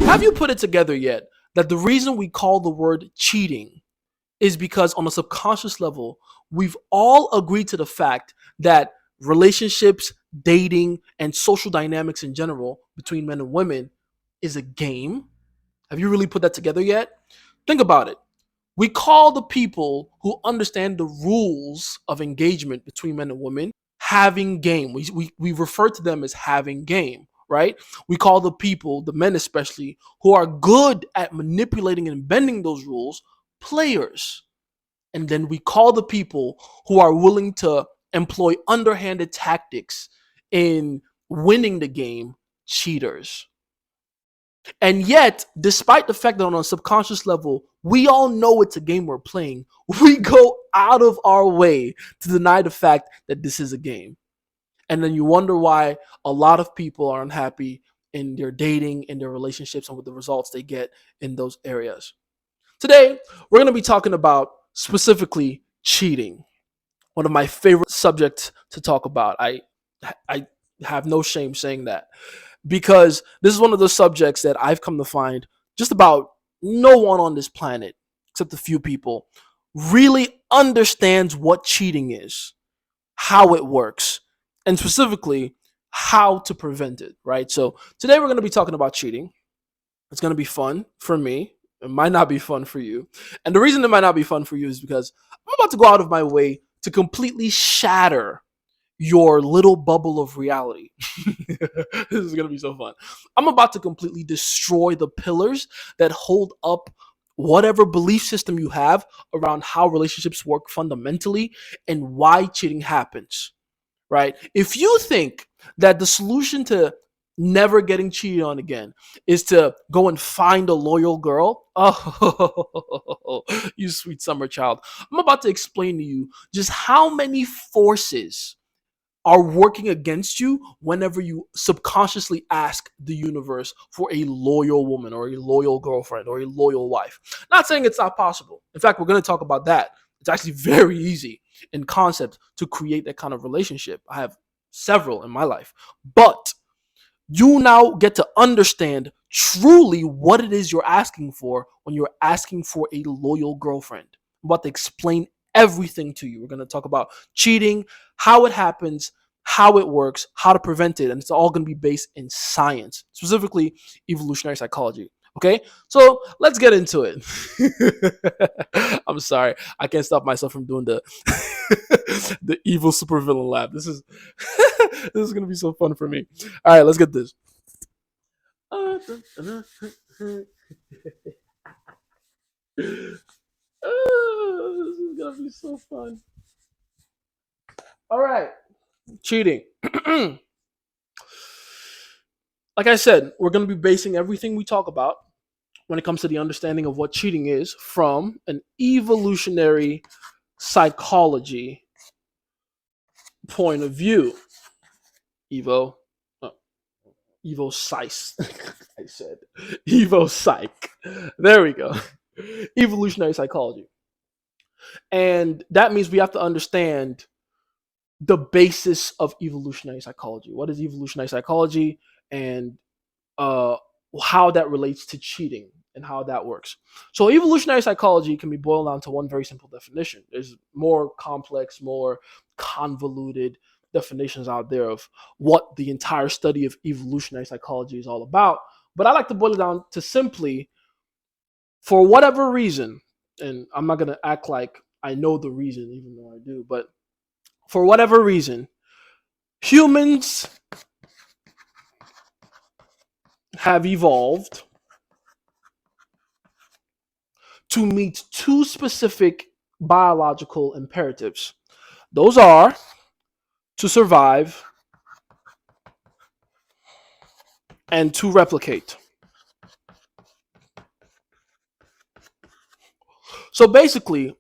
Have you put it together yet that the reason we call the word cheating is because on a subconscious level, we've all agreed to the fact that relationships, dating, and social dynamics in general between men and women is a game? Have you really put that together yet? Think about it. We call the people who understand the rules of engagement between men and women having game. We refer to them as having game, right? We call the people, the men especially, who are good at manipulating and bending those rules players. And then we call the people who are willing to employ underhanded tactics in winning the game cheaters. And yet, despite the fact that on a subconscious level, we all know it's a game we're playing, we go out of our way to deny the fact that this is a game. And then you wonder why a lot of people are unhappy in their dating, in their relationships, and with the results they get in those areas. Today, we're going to be talking about specifically cheating, one of my favorite subjects to talk about. I have no shame saying that because this is one of those subjects that I've come to find just about no one on this planet, except a few people, really understands what cheating is, how it works, and specifically how to prevent it, right? So today we're going to be talking about cheating. It's going to be fun for me. It might not be fun for you. And the reason it might not be fun for you is because I'm about to go out of my way to completely shatter your little bubble of reality. This is going to be so fun. I'm about to completely destroy the pillars that hold up whatever belief system you have around how relationships work fundamentally and why cheating happens, right? If you think that the solution to never getting cheated on again is to go and find a loyal girl, oh, you sweet summer child, I'm about to explain to you just how many forces are working against you whenever you subconsciously ask the universe for a loyal woman or a loyal girlfriend or a loyal wife. Not saying it's not possible. In fact, we're going to talk about that. It's actually very easy in concept to create that kind of relationship. I have several in my life. But you now get to understand truly what it is you're asking for when you're asking for a loyal girlfriend. I'm about to explain everything to you. We're going to talk about cheating, how it happens, how it works, how to prevent it, and it's all going to be based in science, specifically evolutionary psychology. Okay, so let's get into it. I'm sorry, I can't stop myself from doing the the evil supervillain laugh. This is this is gonna be so fun for me. All right, let's get this. This is gonna be so fun. All right, cheating. Like I said, we're gonna be basing everything we talk about when it comes to the understanding of what cheating is from an evolutionary psychology point of view. Evo, oh, Evo Psych. I said Evo Psych. There we go. Evolutionary psychology. And that means we have to understand the basis of evolutionary psychology. What is evolutionary psychology and how that relates to cheating and how that works. So evolutionary psychology can be boiled down to one very simple definition. There's more complex, more convoluted definitions out there of what the entire study of evolutionary psychology is all about. But I like to boil it down to simply, for whatever reason, and I'm not going to act like I know the reason, even though I do, but for whatever reason, humans have evolved to meet two specific biological imperatives. Those are to survive and to replicate. So basically,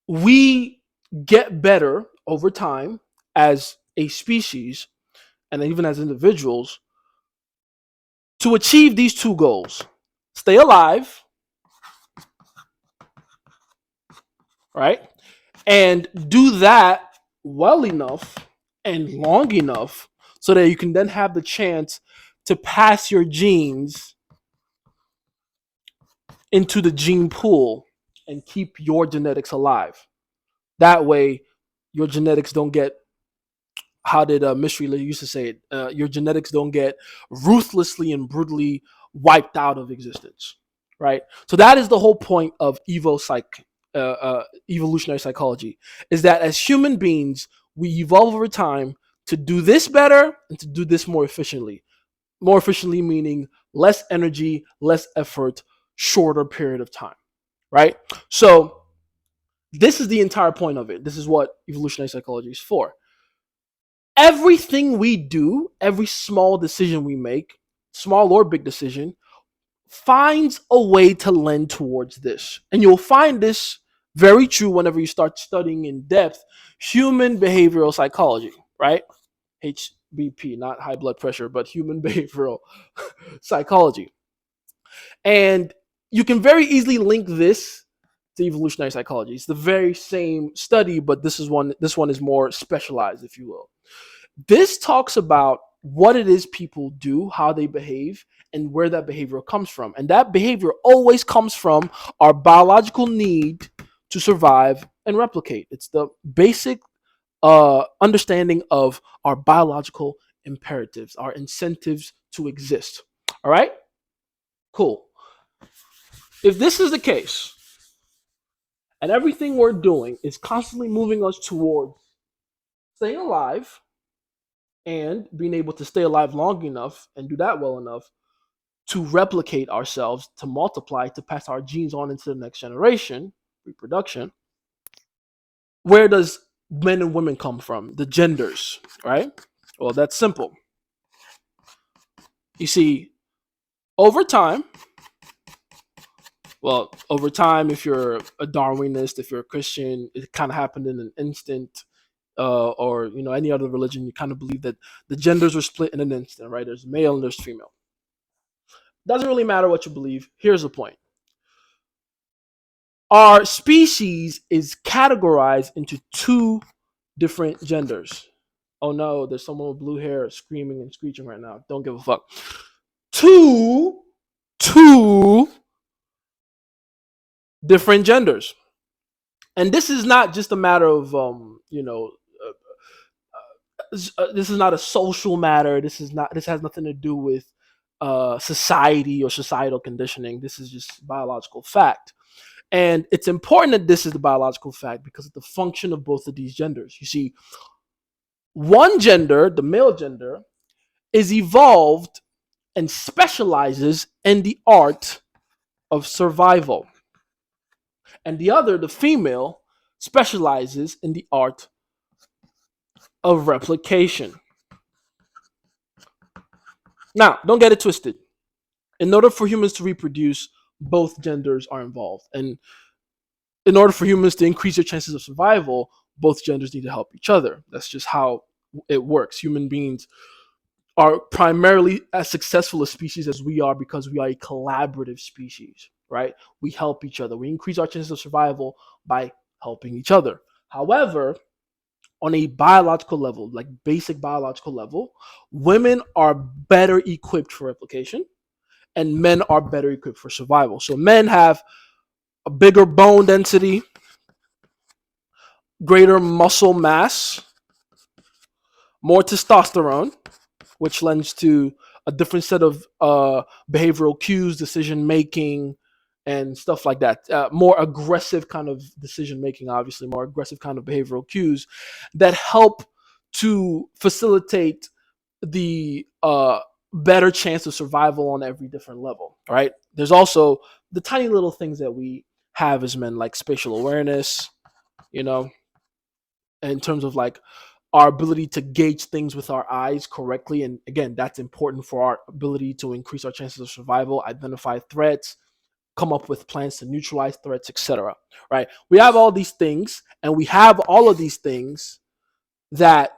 we get better over time as a species and even as individuals to achieve these two goals: stay alive, right? And do that well enough and long enough so that you can then have the chance to pass your genes into the gene pool and keep your genetics alive. That way, your genetics don't get, how did Mystery used to say it? Your genetics don't get ruthlessly and brutally wiped out of existence, right? So that is the whole point of evolutionary psychology, is that as human beings, we evolve over time to do this better and to do this more efficiently. More efficiently meaning less energy, less effort, shorter period of time, right? So this is the entire point of it. This is what evolutionary psychology is for. Everything we do, every small decision we make, small or big decision, finds a way to lend towards this. And you'll find this very true whenever you start studying in depth human behavioral psychology, right? HBP, not high blood pressure, but human behavioral psychology. And you can very easily link this to evolutionary psychology. It's the very same study, but this one is more specialized, if you will. This talks about what it is people do, how they behave, and where that behavior comes from. And that behavior always comes from our biological need to survive and replicate. It's the basic understanding of our biological imperatives, our incentives to exist. All right? Cool. If this is the case, and everything we're doing is constantly moving us towards staying alive and being able to stay alive long enough and do that well enough to replicate ourselves, to multiply, to pass our genes on into the next generation, reproduction, where does men and women come from? The genders, right? Well, that's simple. You see, over time, if you're a Darwinist, if you're a Christian, it kind of happened in an instant. Or any other religion, you kind of believe that the genders are split in an instant, right? There's male and there's female. Doesn't really matter what you believe. Here's the point: our species is categorized into two different genders. Oh no, there's someone with blue hair screaming and screeching right now. Don't give a fuck. Two different genders. And this is not just a matter of this is not a social matter. This has nothing to do with society or societal conditioning. This is just biological fact. And it's important that this is the biological fact because of the function of both of these genders. You see, one gender, the male gender, is evolved and specializes in the art of survival. And the other, the female, specializes in the art of replication. Now, don't get it twisted. In order for humans to reproduce, both genders are involved. And in order for humans to increase their chances of survival, both genders need to help each other. That's just how it works. Human beings are primarily as successful a species as we are because we are a collaborative species, right? We help each other. We increase our chances of survival by helping each other. However, on a biological level, like basic biological level, women are better equipped for replication and men are better equipped for survival. So men have a bigger bone density, greater muscle mass, more testosterone, which lends to a different set of behavioral cues, decision making, and stuff like that. More aggressive kind of decision making, obviously, more aggressive kind of behavioral cues that help to facilitate the better chance of survival on every different level, right? There's also the tiny little things that we have as men, like spatial awareness, you know, in terms of like our ability to gauge things with our eyes correctly. And again, that's important for our ability to increase our chances of survival, identify threats, come up with plans to neutralize threats, etc. Right? We have all these things, and we have all of these things that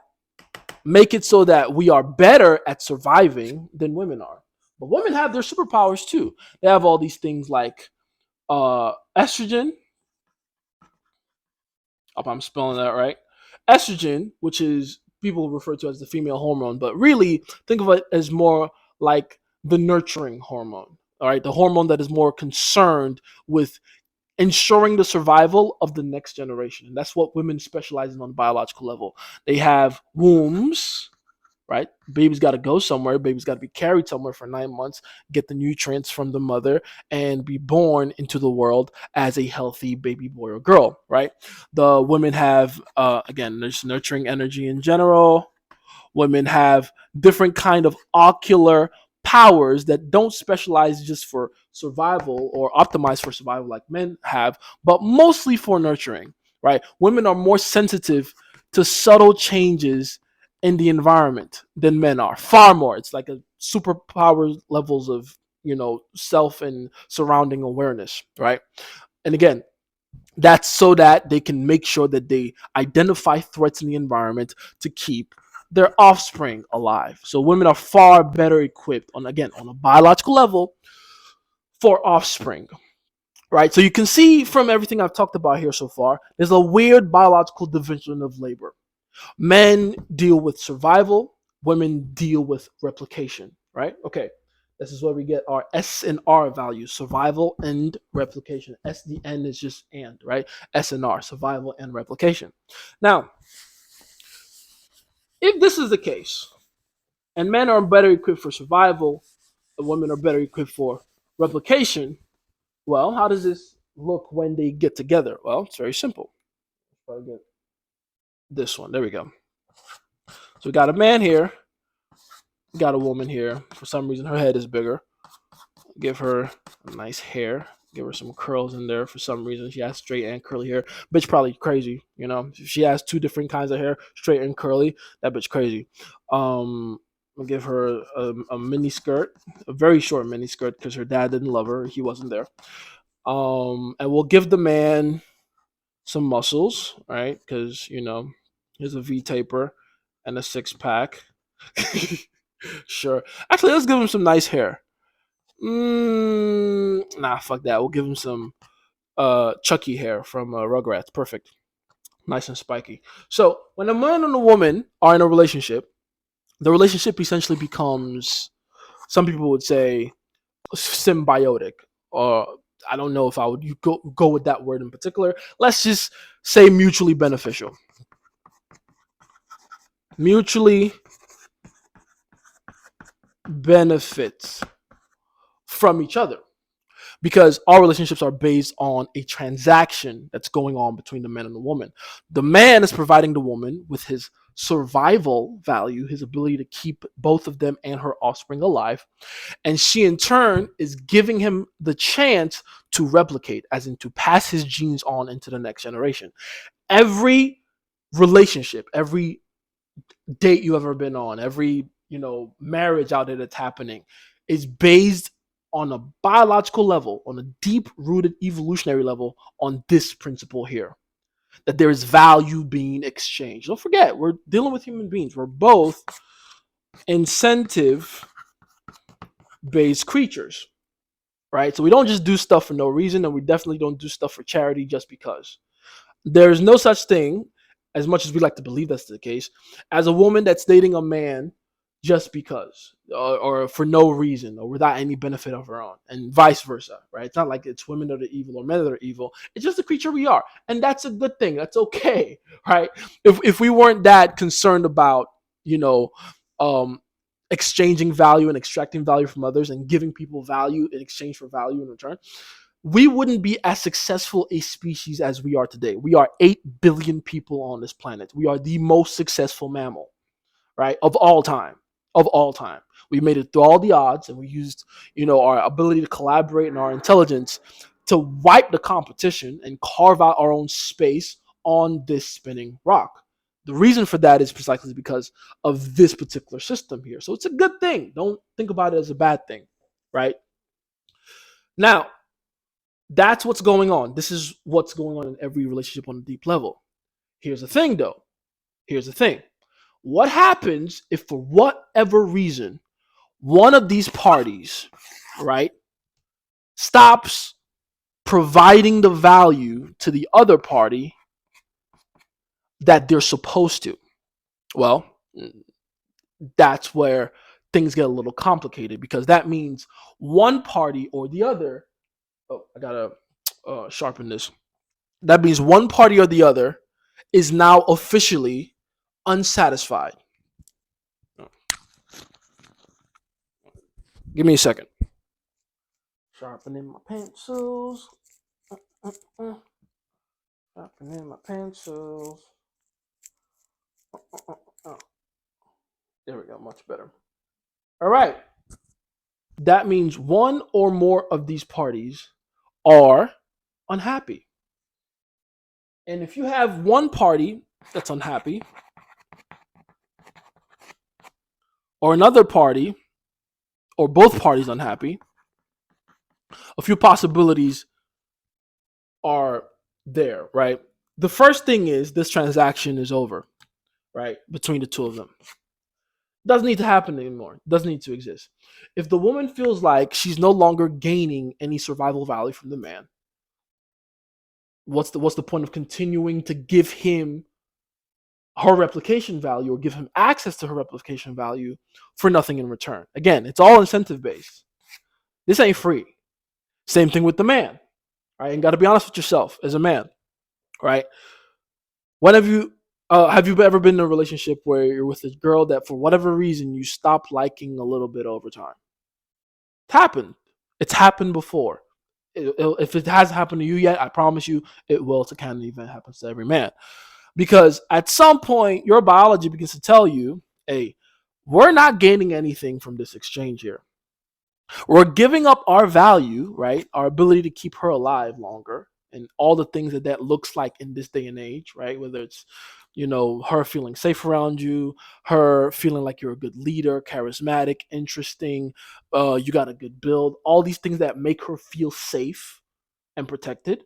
make it so that we are better at surviving than women are. But women have their superpowers too. They have all these things like estrogen. If I'm spelling that right, estrogen, which is people refer to as the female hormone, but really think of it as more like the nurturing hormone. All right, the hormone that is more concerned with ensuring the survival of the next generation. And that's what women specialize in on the biological level. They have wombs, right? Baby's got to go somewhere. Baby's got to be carried somewhere for 9 months, get the nutrients from the mother, and be born into the world as a healthy baby boy or girl, right? The women have, again, there's nurturing energy in general. Women have different kind of ocular powers that don't specialize just for survival or optimize for survival like men have, but mostly for nurturing, right? Women are more sensitive to subtle changes in the environment than men are, far more. It's like a superpower levels of, self and surrounding awareness, right? And again, that's so that they can make sure that they identify threats in the environment to keep their offspring alive. So women are far better equipped on a biological level for offspring, right? So you can see from everything I've talked about here so far, there's a weird biological division of labor. Men deal with survival, women deal with replication, right? Okay. This is where we get our S and R values, survival and replication. S, the N is just and, right? S and R, survival and replication. Now, if this is the case, and men are better equipped for survival, and women are better equipped for replication, well, how does this look when they get together? Well, it's very simple. Let's get this one. There we go. So we got a man here, we got a woman here. For some reason, her head is bigger. Give her a nice hair. Give her some curls in there. For some reason, she has straight and curly hair. Bitch probably crazy, If she has two different kinds of hair, straight and curly, that bitch crazy. I'll give her a mini skirt, a very short mini skirt, because her dad didn't love her. He wasn't there. And we'll give the man some muscles, right? Because here's a V taper and a six pack. Sure. Actually, let's give him some nice hair. Nah, fuck that. We'll give him some Chucky hair from Rugrats. Perfect. Nice and spiky. So when a man and a woman are in a relationship, the relationship essentially becomes, some people would say, symbiotic. Or I don't know if I would go with that word in particular. Let's just say mutually beneficial. Mutually benefits from each other, because our relationships are based on a transaction that's going on between the man and the woman. The man is providing the woman with his survival value, his ability to keep both of them and her offspring alive. And she, in turn, is giving him the chance to replicate, as in to pass his genes on into the next generation. Every relationship, every date you ever been on, every marriage out there that's happening is based on a biological level, on a deep rooted evolutionary level, on this principle here, that there is value being exchanged. Don't forget, we're dealing with human beings. We're both incentive based creatures, right? So we don't just do stuff for no reason, and we definitely don't do stuff for charity just because. There's no such thing, as much as we like to believe that's the case, as a woman that's dating a man just because, or for no reason, or without any benefit of her own, and vice versa, right? It's not like it's women that are evil or men that are evil. It's just the creature we are, and that's a good thing. That's okay, right? If we weren't that concerned about, you know, um, exchanging value and extracting value from others and giving people value in exchange for value in return, we wouldn't be as successful a species as we are today. We are 8 billion people on this planet. We are the most successful mammal, right? Of all time. Of all time. We made it through all the odds, and we used, our ability to collaborate and our intelligence to wipe the competition and carve out our own space on this spinning rock. The reason for that is precisely because of this particular system here. So it's a good thing. Don't think about it as a bad thing, right? Now, that's what's going on. This is what's going on in every relationship on a deep level. Here's the thing, though. Here's the thing. What happens if, for whatever reason, one of these parties, right, stops providing the value to the other party that they're supposed to? Well, that's where things get a little complicated because that means one party or the other. Oh, I gotta sharpen this. That means one party or the other is now officially unsatisfied. Give me a second. Sharpening my pencils. Sharpening my pencils. There we go. Much better. All right. That means one or more of these parties are unhappy. And if you have one party that's unhappy or another party or both parties unhappy, a few possibilities are there, right? The first thing is this transaction is over, right? Between the two of them. Doesn't need to happen anymore. Doesn't need to exist. If the woman feels like she's no longer gaining any survival value from the man, what's the point of continuing to give him her replication value or give him access to her replication value for nothing in return? Again, it's all incentive based. This ain't free. Same thing with the man, right? And got to be honest with yourself as a man, right? When have you ever been in a relationship where you're with a girl that for whatever reason you stop liking a little bit over time? It's happened. It's happened before. If it hasn't happened to you yet, I promise you it will. It's a kind of event happens to every man. Because at some point, your biology begins to tell you, hey, we're not gaining anything from this exchange here. We're giving up our value, right? Our ability to keep her alive longer and all the things that looks like in this day and age, right? Whether it's, her feeling safe around you, her feeling like you're a good leader, charismatic, interesting, you got a good build, all these things that make her feel safe and protected.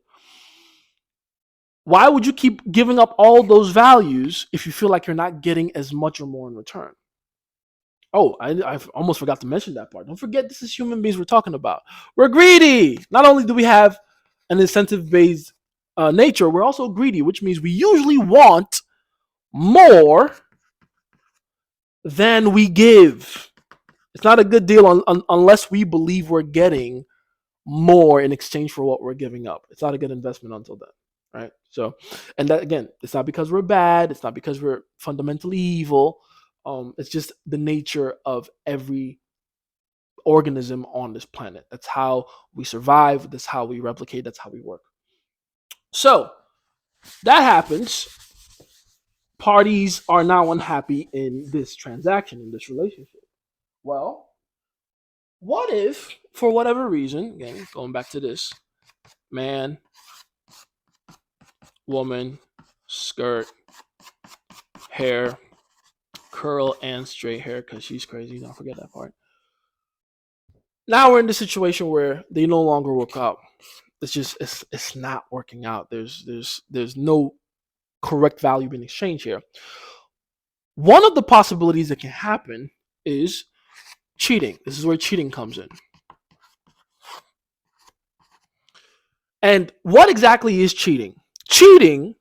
Why would you keep giving up all those values if you feel like you're not getting as much or more in return? Oh, I almost forgot to mention that part. Don't forget, this is human beings we're talking about. We're greedy. Not only do we have an incentive-based nature, we're also greedy, which means we usually want more than we give. It's not a good deal unless we believe we're getting more in exchange for what we're giving up. It's not a good investment until then, right? So, and that again, it's not because we're bad. It's not because we're fundamentally evil. It's just the nature of every organism on this planet. That's how we survive. That's how we replicate. That's how we work. So that happens. Parties are now unhappy in this transaction, in this relationship. Well, what if, for whatever reason, again, going back to this, man, woman, skirt, hair, curl, and straight hair, because she's crazy. Don't forget that part. Now we're in the situation where they no longer work out. It's not working out. There's no correct value being exchanged here. One of the possibilities that can happen is cheating. This is where cheating comes in. And what exactly is cheating? Cheating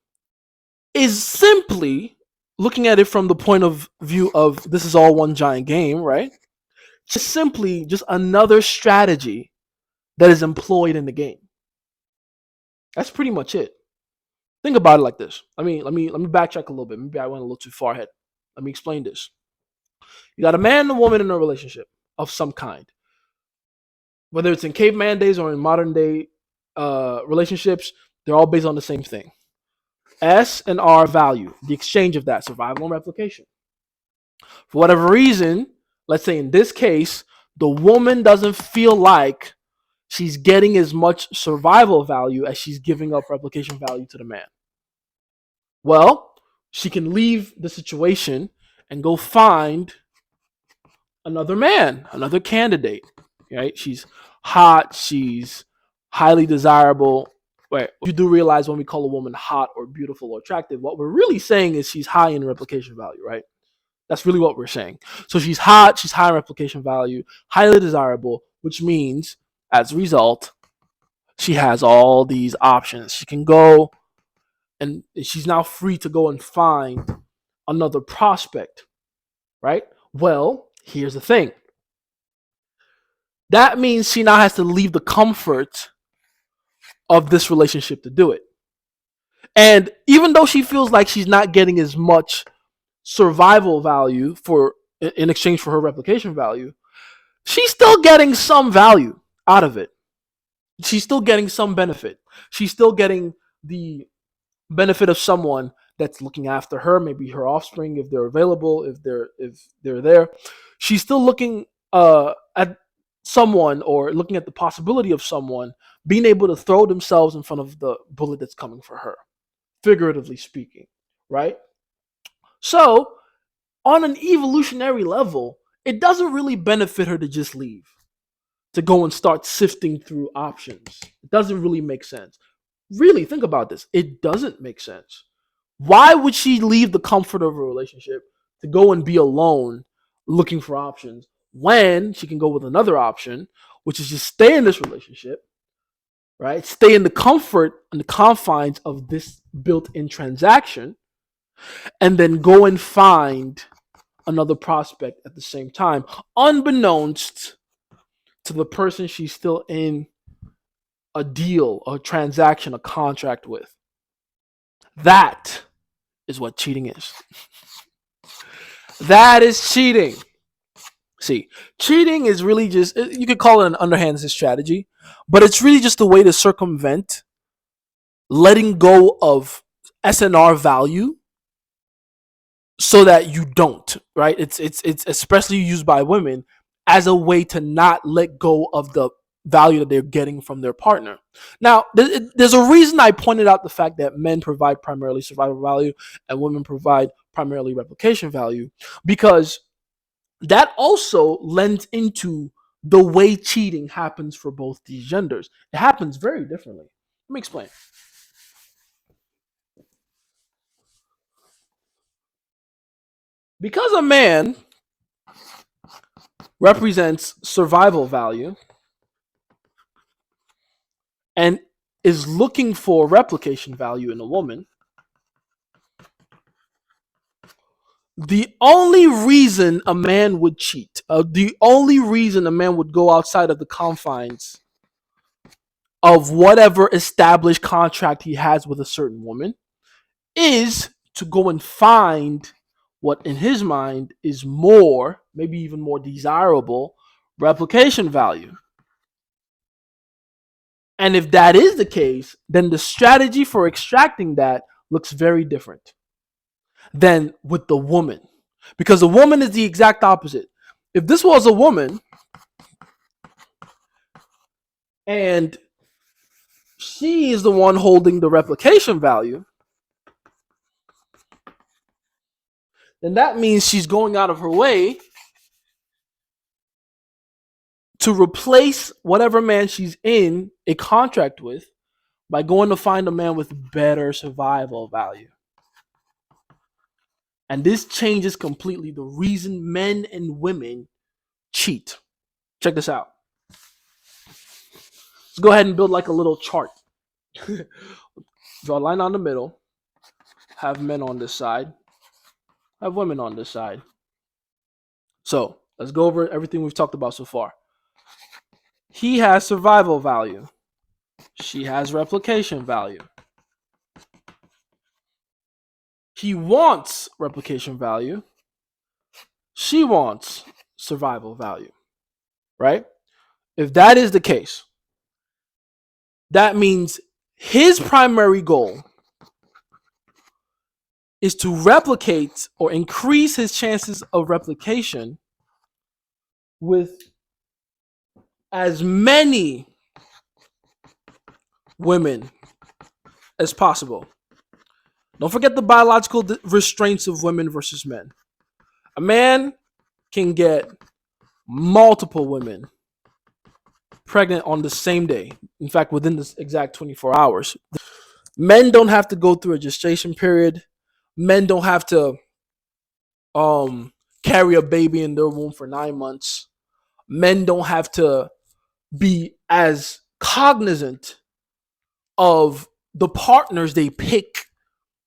is simply looking at it from the point of view of this is all one giant game, right? Just simply just another strategy that is employed in the game. That's pretty much it. Think about it like this. Let me backtrack a little bit. Maybe I went a little too far ahead. Let me explain this. You got a man and a woman in a relationship of some kind. Whether it's in caveman days or in modern day relationships, they're all based on the same thing. S and R value, the exchange of that, survival and replication. For whatever reason, let's say in this case, the woman doesn't feel like she's getting as much survival value as she's giving up replication value to the man. Well, she can leave the situation and go find another man, another candidate, right? She's hot, she's highly desirable. Right. You do realize when we call a woman hot or beautiful or attractive, what we're really saying is she's high in replication value, right? That's really what we're saying. So she's hot, she's high in replication value, highly desirable, which means as a result, she has all these options. She can go and she's now free to go and find another prospect, right? Well, Here's the thing. That means she now has to leave the comfort of this relationship to do it. And even though she feels like she's not getting as much survival value for in exchange for her replication value, she's still getting some value out of it. She's still getting some benefit. She's still getting the benefit of someone that's looking after her, maybe her offspring if they're available, if they're there. She's still looking at someone or looking at the possibility of someone being able to throw themselves in front of the bullet that's coming for her, figuratively speaking, right? So, on an evolutionary level, it doesn't really benefit her to just leave, to go and start sifting through options. It doesn't really make sense. Really, think about this. It doesn't make sense. Why would she leave the comfort of a relationship to go and be alone looking for options when she can go with another option, which is just stay in this relationship, right? Stay in the comfort and the confines of this built in transaction, and then go and find another prospect at the same time, unbeknownst to the person she's still in a deal, a transaction, a contract with. That is what cheating is. That is cheating. See, cheating is really just, you could call it an underhand strategy, but it's really just a way to circumvent letting go of SNR value so that you don't, right? It's especially used by women as a way to not let go of the value that they're getting from their partner. Now, there's a reason I pointed out the fact that men provide primarily survival value and women provide primarily replication value, because that also lends into the way cheating happens for both these genders. It happens very differently. Let me explain. Because a man represents survival value and is looking for replication value in a woman, the only reason a man would cheat, the only reason a man would go outside of the confines of whatever established contract he has with a certain woman, is to go and find what in his mind is more, maybe even more desirable replication value. And if that is the case, then the strategy for extracting that looks very different than with the woman. Because the woman is the exact opposite. If this was a woman and she is the one holding the replication value, then that means she's going out of her way to replace whatever man she's in a contract with by going to find a man with better survival value. And this changes completely the reason men and women cheat. Check this out. Let's go ahead and build like a little chart. Draw a line on the middle. Have men on this side. Have women on this side. So let's go over everything we've talked about so far. He has survival value. She has replication value. He wants replication value. She wants survival value. Right? If that is the case, that means his primary goal is to replicate or increase his chances of replication with as many women as possible. Don't forget the biological restraints of women versus men. A man can get multiple women pregnant on the same day. In fact, within this exact 24 hours. Men don't have to go through a gestation period. Men don't have to carry a baby in their womb for 9 months. Men don't have to be as cognizant of the partners they pick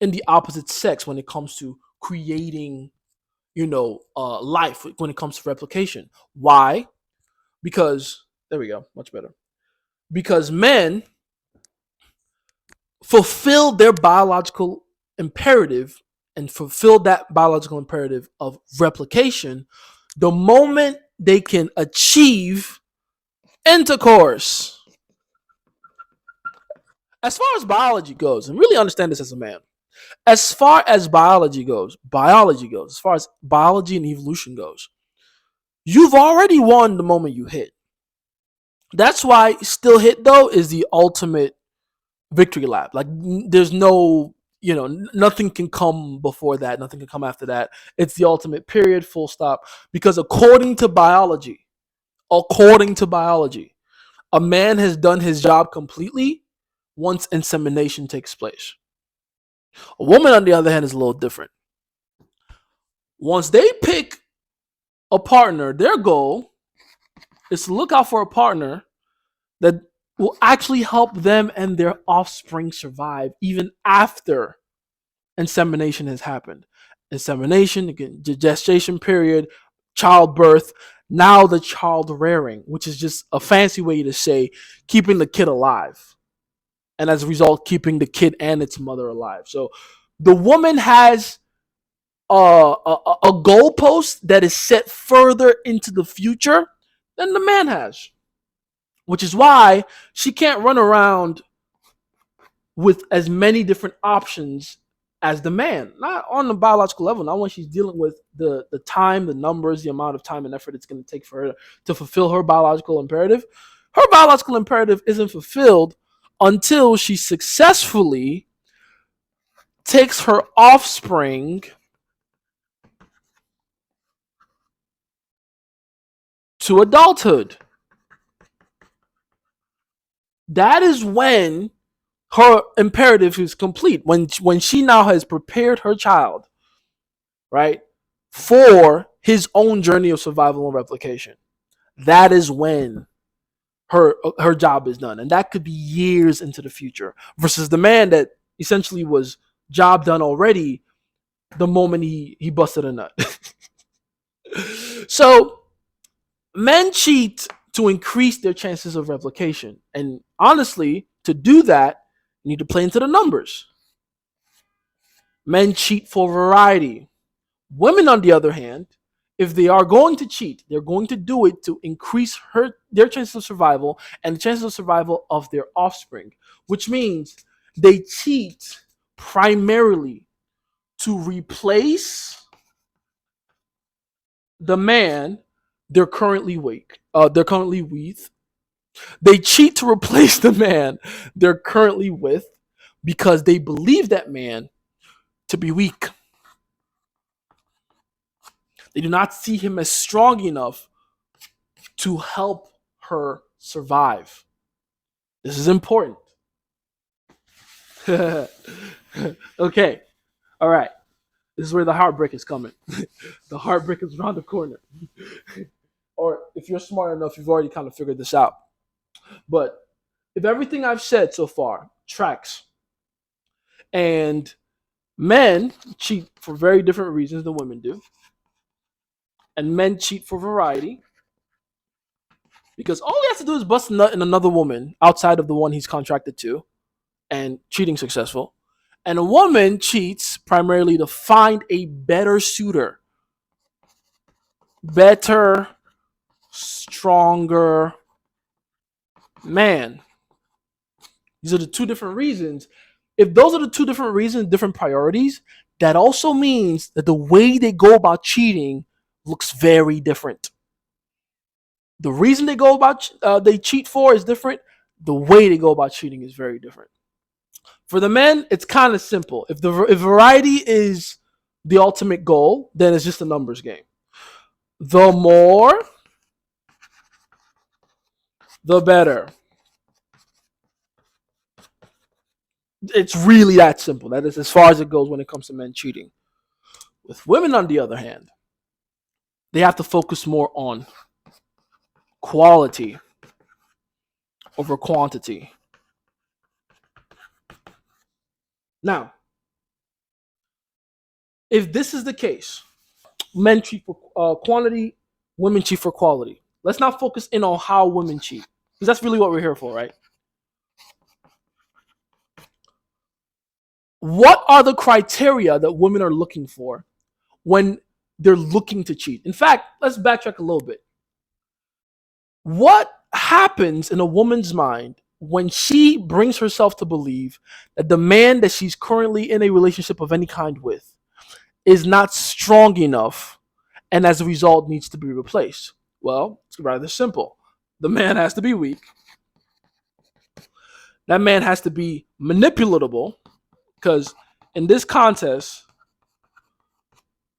in the opposite sex when it comes to creating, life when it comes to replication. Why? Because there we go, much better. Because men fulfill their biological imperative and fulfill that biological imperative of replication the moment they can achieve intercourse. As far as biology goes, and really understand this as a man, as far as as far as biology and evolution goes, you've already won the moment you hit. That's why still hit though is the ultimate victory lap. Like there's no, nothing can come before that, nothing can come after that. It's the ultimate period, full stop. Because according to biology, a man has done his job completely once insemination takes place. A woman, on the other hand, is a little different. Once they pick a partner, their goal is to look out for a partner that will actually help them and their offspring survive even after insemination has happened. Insemination, again, the gestation period, childbirth, now the child rearing, which is just a fancy way to say keeping the kid alive. And as a result, keeping the kid and its mother alive. So the woman has a goalpost that is set further into the future than the man has, which is why she can't run around with as many different options as the man. Not on the biological level, not when she's dealing with the time, the numbers, the amount of time and effort it's going to take for her to fulfill her biological imperative. Her biological imperative isn't fulfilled until she successfully takes her offspring to adulthood. That is when her imperative is complete. When she now has prepared her child, right, for his own journey of survival and replication. That is when her job is done, and that could be years into the future. Versus the man that essentially was job done already the moment he busted a nut. So men cheat to increase their chances of replication, and honestly, to do that, you need to play into the numbers. Men cheat for variety. Women, on the other hand, if they are going to cheat, they're going to do it to increase their chances of survival and the chances of survival of their offspring, which means they cheat primarily to replace the man they're currently with. They cheat to replace the man they're currently with because they believe that man to be weak. They do not see him as strong enough to help her survive. This is important. Okay. All right. This is where the heartbreak is coming. The heartbreak is around the corner. Or if you're smart enough, you've already kind of figured this out. But if everything I've said so far tracks, and men cheat for very different reasons than women do, and men cheat for variety, because all he has to do is bust a nut in another woman outside of the one he's contracted to, and cheating successful. And a woman cheats primarily to find a better suitor, better, stronger man. These are the two different reasons. If those are the two different reasons, different priorities, that also means that the way they go about cheating looks very different. The reason they cheat for is different. The way they go about cheating is very different. For the men, it's kind of simple. If variety is the ultimate goal, then it's just a numbers game. The more, the better. It's really that simple. That is as far as it goes when it comes to men cheating. With women, on the other hand, they have to focus more on quality over quantity. Now, if this is the case, Men cheat for quantity, women cheat for quality. Let's not focus in on how women cheat, because that's really what we're here for, right? What are the criteria that women are looking for when they're looking to cheat? In fact, let's backtrack a little bit. What happens in a woman's mind when she brings herself to believe that the man that she's currently in a relationship of any kind with is not strong enough and as a result needs to be replaced? Well, it's rather simple. The man has to be weak. That man has to be manipulatable because in this contest,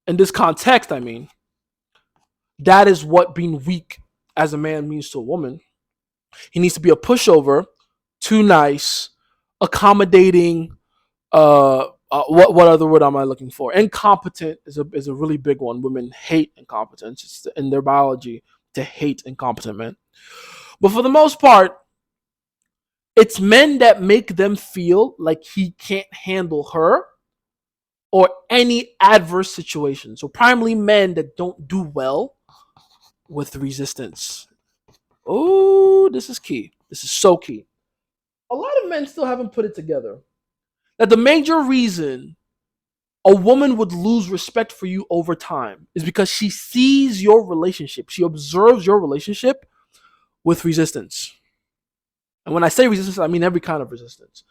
in this context, I mean, that is what being weak as a man means to a woman. He needs to be a pushover, too nice, accommodating. What other word am I looking for? Incompetent is a really big one. Women hate incompetence. It's in their biology to hate incompetent men. But for the most part, it's men that make them feel like he can't handle her or any adverse situation. So primarily men that don't do well with resistance. Oh, this is key. This is so key. A lot of men still haven't put it together that the major reason a woman would lose respect for you over time is because she sees your relationship, she observes your relationship with resistance. And when I say resistance, I mean every kind of resistance.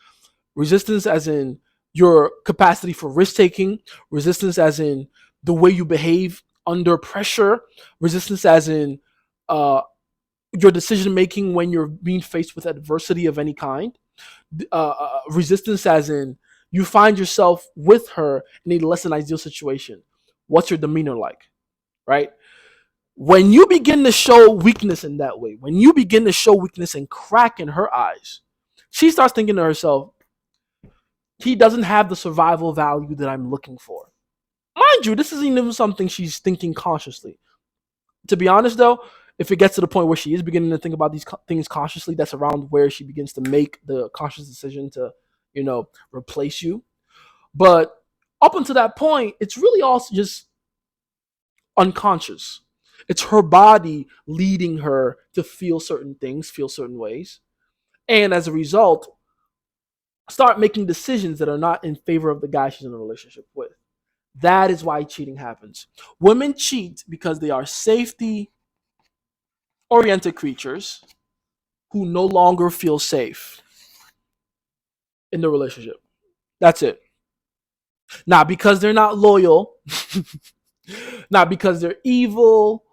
Resistance as in your capacity for risk taking, resistance as in the way you behave under pressure, resistance as in your decision making when you're being faced with adversity of any kind, resistance as in you find yourself with her in a less than ideal situation. What's your demeanor like, right? When you begin to show weakness in that way, when you begin to show weakness and crack in her eyes, she starts thinking to herself, he doesn't have the survival value that I'm looking for. Mind you, this isn't even something she's thinking consciously. To be honest, though, if it gets to the point where she is beginning to think about these things consciously, that's around where she begins to make the conscious decision to, replace you. But up until that point, it's really also just unconscious. It's her body leading her to feel certain things, feel certain ways. And as a result, start making decisions that are not in favor of the guy she's in a relationship with. That is why cheating happens. Women cheat because they are safety oriented creatures who no longer feel safe in the relationship. That's it. Not because they're not loyal, not because they're evil,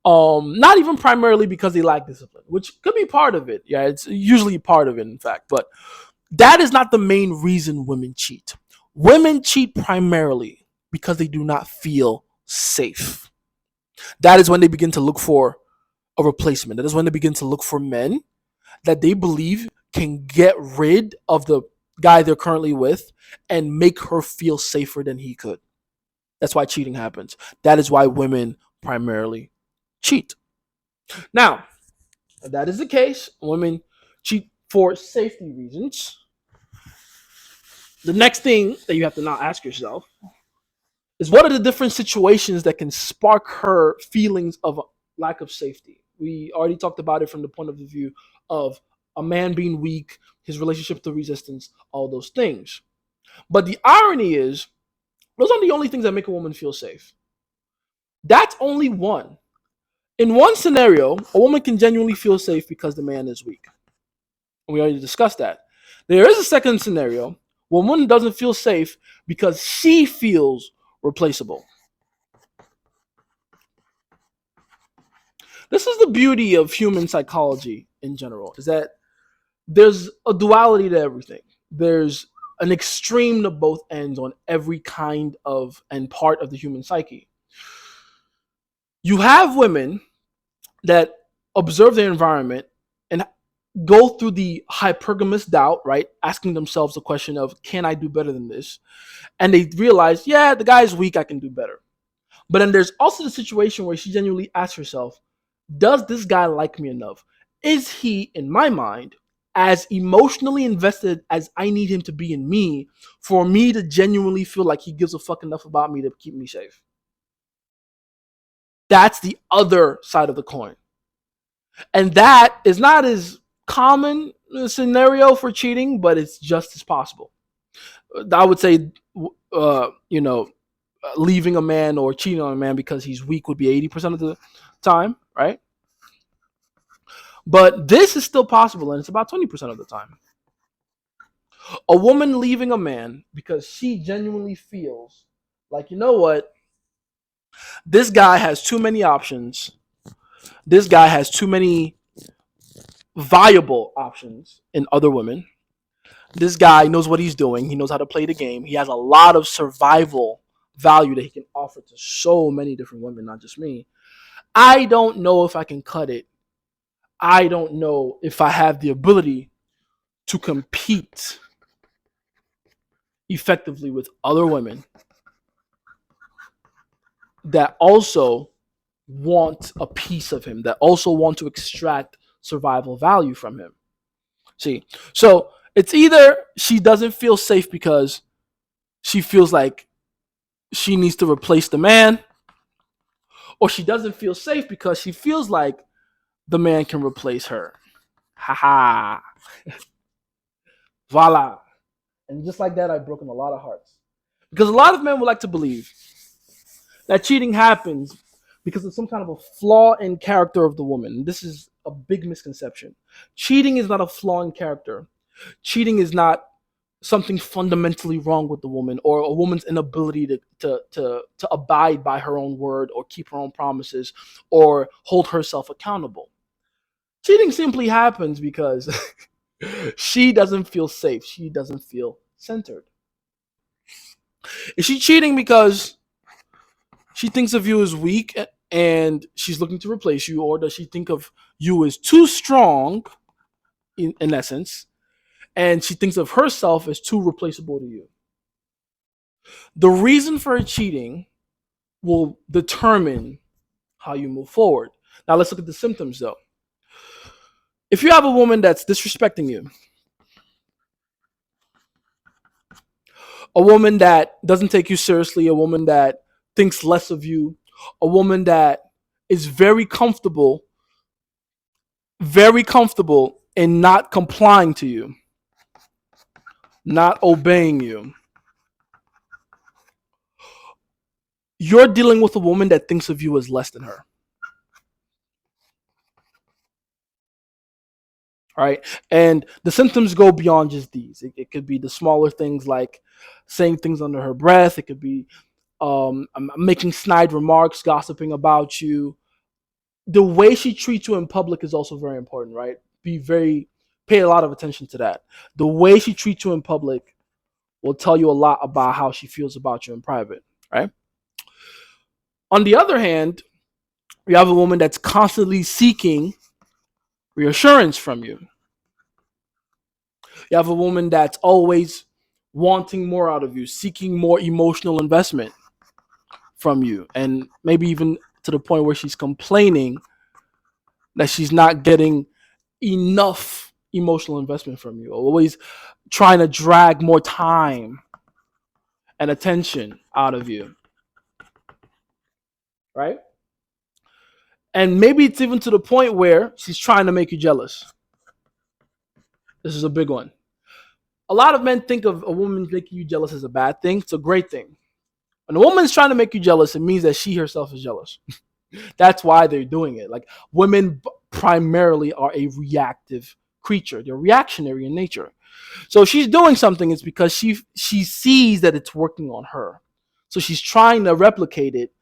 not even primarily because they lack discipline, which could be part of it. Yeah, it's usually part of it, in fact. But that is not the main reason women cheat. Women cheat primarily because they do not feel safe. That is when they begin to look for a replacement. That is when they begin to look for men that they believe can get rid of the guy they're currently with and make her feel safer than he could. That's why cheating happens. That is why women primarily cheat. Now, if that is the case, women cheat for safety reasons. The next thing that you have to now ask yourself is what are the different situations that can spark her feelings of lack of safety? We already talked about it from the point of view of a man being weak, his relationship to resistance, all those things. But the irony is, those aren't the only things that make a woman feel safe. That's only one. In one scenario, a woman can genuinely feel safe because the man is weak. And we already discussed that. There is a second scenario where a woman doesn't feel safe because she feels replaceable. This is the beauty of human psychology in general, is that there's a duality to everything. There's an extreme to both ends on every kind of and part of the human psyche. You have women that observe their environment and go through the hypergamous doubt, right? Asking themselves the question of, can I do better than this? And they realize, yeah, the guy's weak, I can do better. But then there's also the situation where she genuinely asks herself, does this guy like me enough? Is he, in my mind, as emotionally invested as I need him to be in me for me to genuinely feel like he gives a fuck enough about me to keep me safe? That's the other side of the coin. And that is not as common a scenario for cheating, but it's just as possible. I would say, leaving a man or cheating on a man because he's weak would be 80% of the time, right? But this is still possible, and it's about 20% of the time. A woman leaving a man because she genuinely feels like, you know what, this guy has too many options. This guy has too many viable options in other women. This guy knows what he's doing. He knows how to play the game. He has a lot of survival value that he can offer to so many different women, not just me. I don't know if I can cut it. I don't know if I have the ability to compete effectively with other women that also want a piece of him, that also want to extract survival value from him. See, so it's either she doesn't feel safe because she feels like she needs to replace the man, or she doesn't feel safe because she feels like the man can replace her. Haha. Voila. And just like that, I've broken a lot of hearts. Because a lot of men would like to believe that cheating happens because of some kind of a flaw in character of the woman. This is a big misconception. Cheating is not a flaw in character. Cheating is not something fundamentally wrong with the woman or a woman's inability to abide by her own word or keep her own promises or hold herself accountable. Cheating simply happens because she doesn't feel safe. She doesn't feel centered. Is she cheating because she thinks of you as weak and she's looking to replace you, or does she think of you as too strong, in essence, and she thinks of herself as too replaceable to you? The reason for her cheating will determine how you move forward. Now let's look at the symptoms though. If you have a woman that's disrespecting you, a woman that doesn't take you seriously, a woman that thinks less of you, a woman that is very comfortable in not complying to you, not obeying you, you're dealing with a woman that thinks of you as less than her. All right. And the symptoms go beyond just these. It could be the smaller things like saying things under her breath. It could be making snide remarks, gossiping about you. The way she treats you in public is also very important, right? Pay a lot of attention to that. The way she treats you in public will tell you a lot about how she feels about you in private, right? On the other hand, you have a woman that's constantly seeking reassurance from you. You have a woman that's always wanting more out of you, seeking more emotional investment from you, and maybe even to the point where she's complaining that she's not getting enough emotional investment from you, always trying to drag more time and attention out of you, right? And maybe it's even to the point where she's trying to make you jealous. This is a big one. A lot of men think of a woman making you jealous as a bad thing. It's a great thing. When a woman's trying to make you jealous, it means that she herself is jealous. That's why they're doing it. Like, women primarily are a reactive creature. They're reactionary in nature. So if she's doing something, it's because she sees that it's working on her. So she's trying to replicate it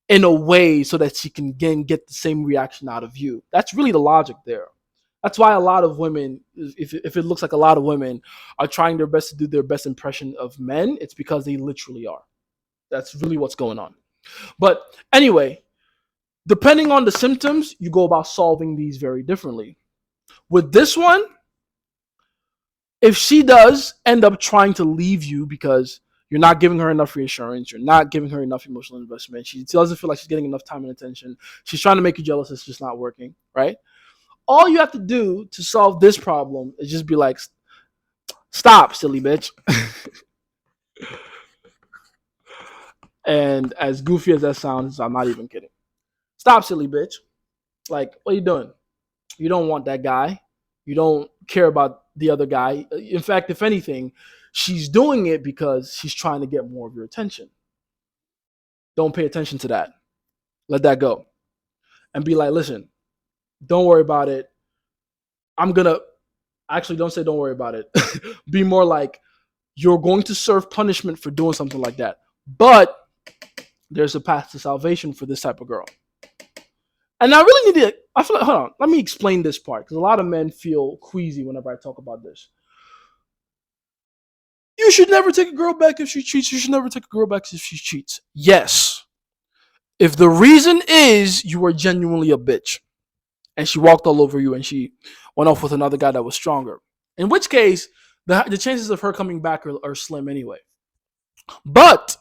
in a way so that she can again get the same reaction out of you. That's really the logic there. That's why a lot of women, if it looks like a lot of women are trying their best to do their best impression of men, it's because they literally are. That's really what's going on. But anyway, depending on the symptoms, you go about solving these very differently. With this one, if she does end up trying to leave you because you're not giving her enough reassurance, you're not giving her enough emotional investment, she doesn't feel like she's getting enough time and attention, she's trying to make you jealous, it's just not working, right? All you have to do to solve this problem is just be like, stop, silly bitch. And as goofy as that sounds, I'm not even kidding. Stop, silly bitch. Like, what are you doing? You don't want that guy. You don't care about the other guy. In fact, if anything, she's doing it because she's trying to get more of your attention. Don't pay attention to that. Let that go. And be like, listen, don't worry about it. I'm going to actually don't say don't worry about it. Be more like, you're going to serve punishment for doing something like that. But there's a path to salvation for this type of girl. And I really need to, I feel like, hold on, let me explain this part because a lot of men feel queasy whenever I talk about this. You should never take a girl back if she cheats. You should never take a girl back if she cheats. Yes. If the reason is you were genuinely a bitch and she walked all over you and she went off with another guy that was stronger, in which case the chances of her coming back are slim anyway. But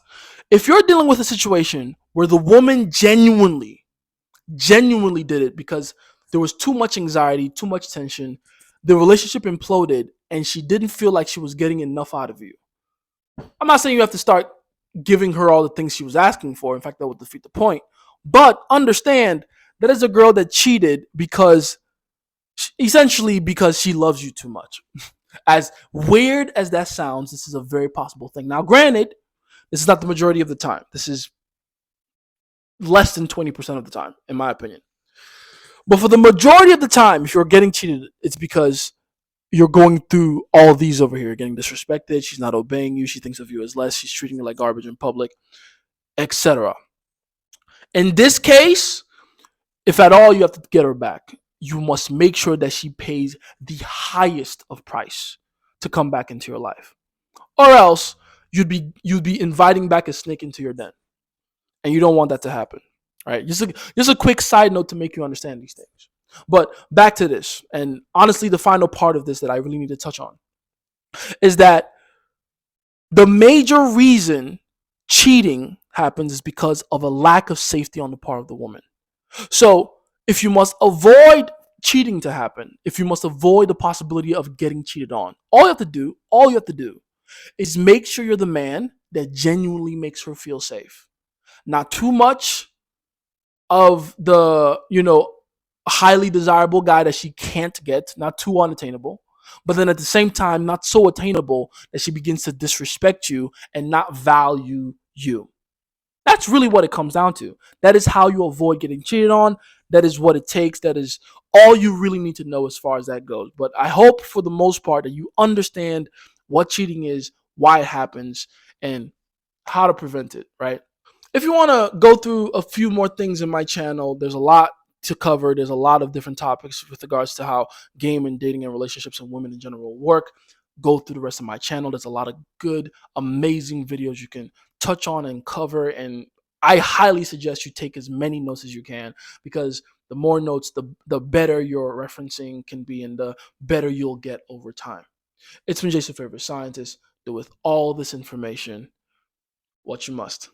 if you're dealing with a situation where the woman genuinely did it because there was too much anxiety, too much tension, the relationship imploded, and she didn't feel like she was getting enough out of you. I'm not saying you have to start giving her all the things she was asking for. In fact, that would defeat the point. But understand that is a girl that cheated because essentially because she loves you too much. As weird as that sounds, this is a very possible thing. Now, granted, this is not the majority of the time. This is less than 20% of the time, in my opinion. But for the majority of the time, if you're getting cheated, it's because you're going through all these over here, getting disrespected. She's not obeying you. She thinks of you as less. She's treating you like garbage in public, etc. In this case, if at all you have to get her back, you must make sure that she pays the highest of price to come back into your life, or else you'd be inviting back a snake into your den, and you don't want that to happen. All right, just a quick side note to make you understand these things. But back to this, and honestly, the final part of this that I really need to touch on is that the major reason cheating happens is because of a lack of safety on the part of the woman. So, if you must avoid cheating to happen, if you must avoid the possibility of getting cheated on, all you have to do is make sure you're the man that genuinely makes her feel safe. Not too much of the, highly desirable guy that she can't get, not too unattainable, but then at the same time, not so attainable that she begins to disrespect you and not value you. That's really what it comes down to. That is how you avoid getting cheated on. That is what it takes. That is all you really need to know as far as that goes. But I hope for the most part that you understand what cheating is, why it happens, and how to prevent it, right? If you want to go through a few more things in my channel, there's a lot to cover. There's a lot of different topics with regards to how game and dating and relationships and women in general work. Go through the rest of my channel. There's a lot of good, amazing videos you can touch on and cover. And I highly suggest you take as many notes as you can because the more notes, the better your referencing can be and the better you'll get over time. It's been Jason, favorite scientist. That with all this information, what you must.